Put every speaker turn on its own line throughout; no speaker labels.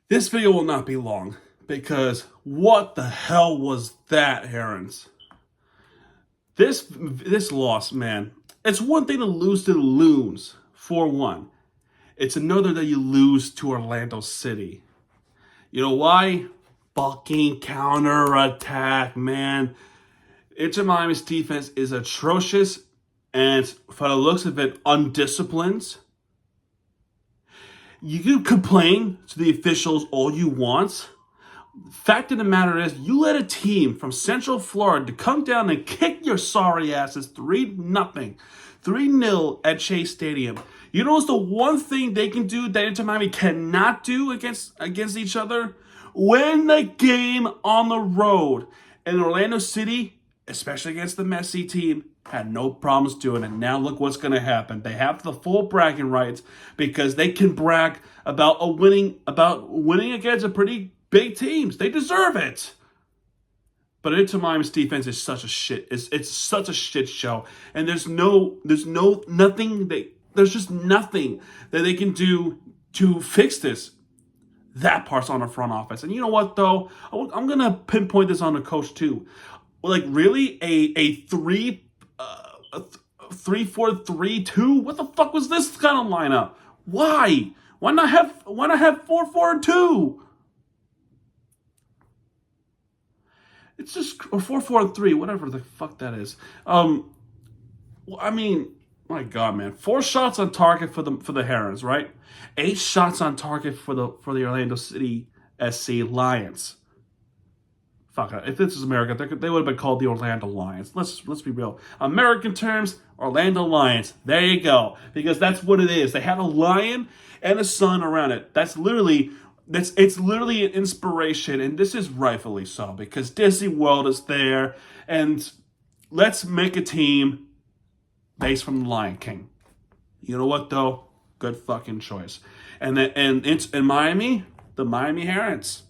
This video will not be long because what the hell was that, Herons? This loss, man. It's one thing to lose to the Loons 4-1. It's another that you lose to Orlando City. You know why? Fucking counterattack, man. Inter Miami's defense is atrocious and, for the looks of it, undisciplined. You can complain to the officials all you want. Fact of the matter is, you let a team from Central Florida to come down and kick your sorry asses 3-0, 3-0 at Chase Stadium. You know what's the one thing they can do that Inter Miami cannot do against each other? Win the game on the road. And Orlando City, especially against the Messi team, had no problems doing it. Now look what's going to happen. They have the full bragging rights because they can brag about winning against a pretty big teams. They deserve it. But Inter Miami's defense is such a shit. It's such a shit show, and there's just nothing that they can do to fix this. That part's on the front office. And you know what, though? I'm going to pinpoint this on the coach, too. Like, really? A 3-4-3-2? What the fuck was this kind of lineup? Why? Why not have 4-4-2? It's just 4-4-3, whatever the fuck that is. I mean, my God, man, 4 shots on target for the Herons, right? 8 shots on target for the Orlando City SC Lions. Fuck it. If this is America, they would have been called the Orlando Lions. Let's be real. American terms, Orlando Lions. There you go, because that's what it is. They had a lion and a sun around it. It's literally an inspiration, and this is rightfully so because Disney World is there, and let's make a team based from the Lion King. You know what though? Good fucking choice. And it's in Miami, the Miami Herons,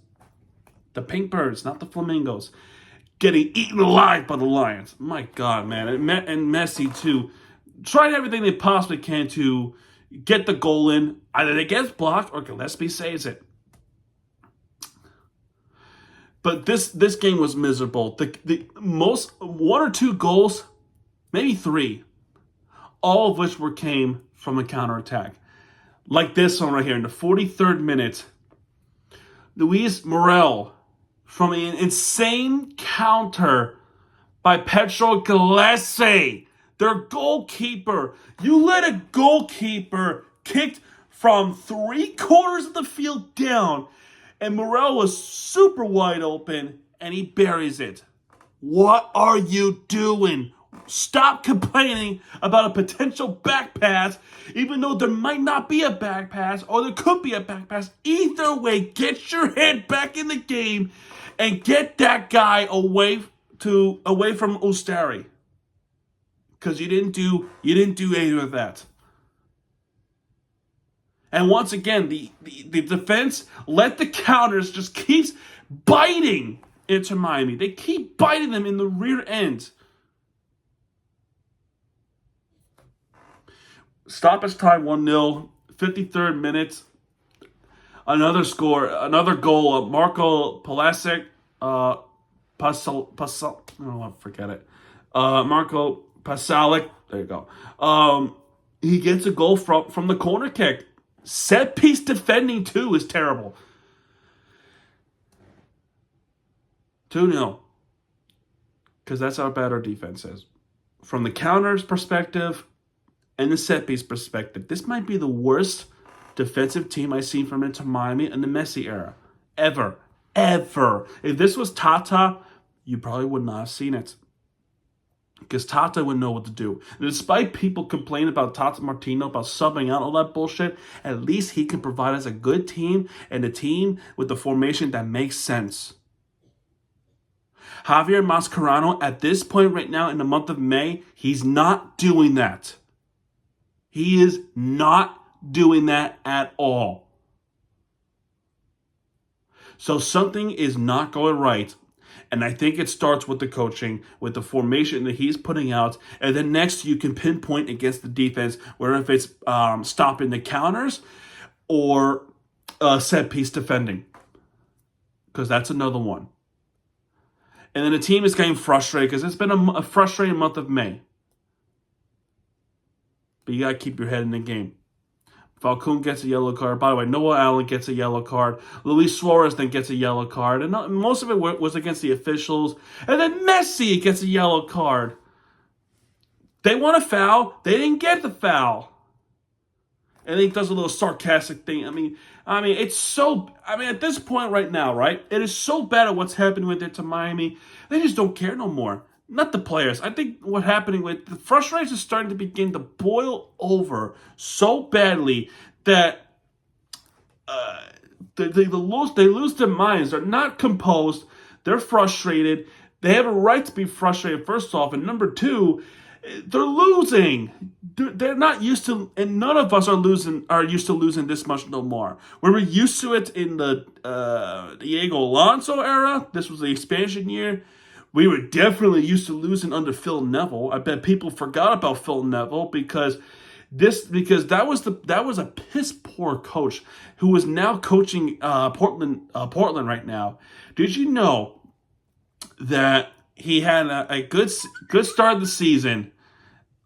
the Pink Birds, not the Flamingos, getting eaten alive by the Lions. My God, man, and Messi too, tried everything they possibly can to get the goal in. Either they get blocked or Gillespie saves it. But this game was miserable. The most 1 or 2 goals, maybe 3, all of which came from a counterattack. Like this one right here in the 43rd minute. Luis Morel from an insane counter by Petro Gillespie, their goalkeeper. You let a goalkeeper kicked from 3/4 of the field down, and Morel was super wide open, and he buries it. What are you doing? Stop complaining about a potential back pass, even though there might not be a back pass, or there could be a back pass. Either way, get your head back in the game and get that guy away from Ustari. Because you didn't do either of that. And once again, the defense let the counters just keeps biting into Miami. They keep biting them in the rear end. Stoppage time 1-0, 53rd minute. Another goal. Marco Palasic, forget it. Marco Pasalic, there you go. He gets a goal from the corner kick. Set piece defending too is terrible. 2-0. Because that's how bad our defense is. From the counters perspective and the set piece perspective, this might be the worst defensive team I've seen from Inter Miami in the Messi era. Ever. If this was Tata, you probably would not have seen it. Because Tata would know what to do. And despite people complaining about Tata Martino, about subbing out all that bullshit, at least he can provide us a good team and a team with the formation that makes sense. Javier Mascherano, at this point right now in the month of May, he's not doing that. He is not doing that at all. So something is not going right. And I think it starts with the coaching, with the formation that he's putting out. And then next you can pinpoint against the defense, whether if it's stopping the counters or set piece defending. because that's another one. And then the team is getting frustrated because it's been a frustrating month of May. But you got to keep your head in the game. Falcone gets a yellow card. By the way, Noah Allen gets a yellow card. Luis Suarez then gets a yellow card. And most of it was against the officials. And then Messi gets a yellow card. They want a foul. They didn't get the foul. And he does a little sarcastic thing. I mean, it's so... at this point right now, right? It is so bad at what's happening with it to Miami. They just don't care no more. Not the players. I think what's happening with... The frustration is starting to begin to boil over so badly that they lose their minds. They're not composed. They're frustrated. They have a right to be frustrated, first off. And number two, they're losing. They're not used to, and none of us are used to losing this much no more. We were used to it in the Diego Alonso era. This was the expansion year. We were definitely used to losing under Phil Neville. I bet people forgot about Phil Neville because that was a piss poor coach who is now coaching Portland right now. Did you know that he had a good start of the season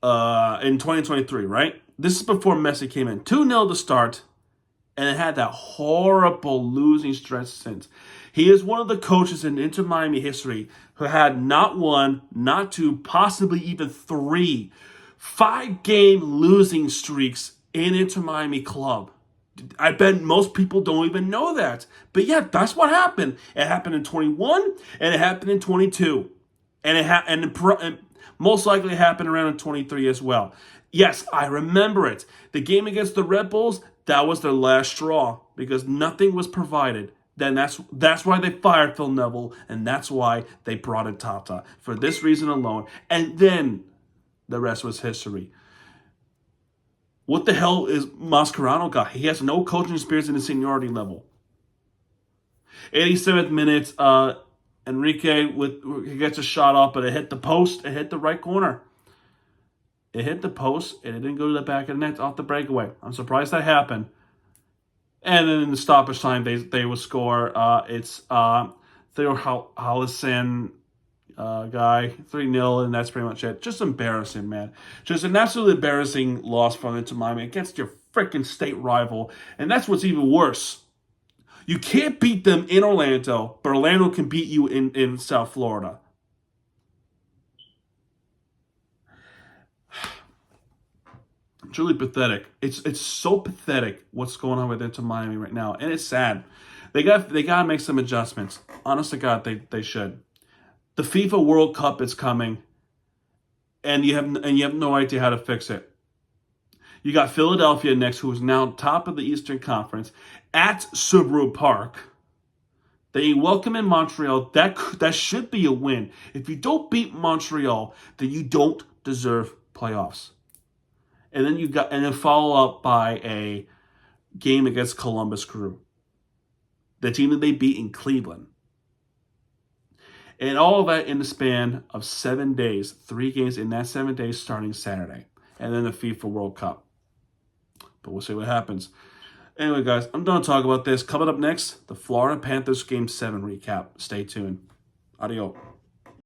in 2023, right? This is before Messi came in. 2-0 to start, and it had that horrible losing stretch since. He is one of the coaches in Inter Miami history who had not one, not two, possibly even 3 5-game losing streaks in Inter Miami club. I bet most people don't even know that. But yeah, that's what happened. It happened in 21, and it happened in 22. And it most likely happened around in 23 as well. Yes, I remember it. The game against the Red Bulls, that was their last straw because nothing was provided. Then that's why they fired Phil Neville, and that's why they brought in Tata. For this reason alone. And then the rest was history. What the hell is Mascherano got? He has no coaching experience in the seniority level. 87th minute, Enrique he gets a shot off, but it hit the post. It hit the right corner. It hit the post, and it didn't go to the back of the net off the breakaway. I'm surprised that happened. And then in the stoppage time, they will score. It's Theo Hallison guy, 3-0, and that's pretty much it. Just embarrassing, man. Just an absolutely embarrassing loss from Inter Miami against your freaking state rival. And that's what's even worse. You can't beat them in Orlando, but Orlando can beat you in South Florida. Truly pathetic. It's so pathetic what's going on with Inter Miami right now, and it's sad. They got to make some adjustments. Honest to God, they should. The FIFA World Cup is coming, and you have no idea how to fix it. You got Philadelphia next, who is now top of the Eastern Conference at Subaru Park. They welcome in Montreal. That should be a win. If you don't beat Montreal, then you don't deserve playoffs. And then follow up by a game against Columbus Crew, the team that they beat in Cleveland. And all of that in the span of 7 days, 3 games in that 7 days starting Saturday. And then the FIFA World Cup. But we'll see what happens. Anyway, guys, I'm done talking about this. Coming up next, the Florida Panthers Game 7 recap. Stay tuned. Adios.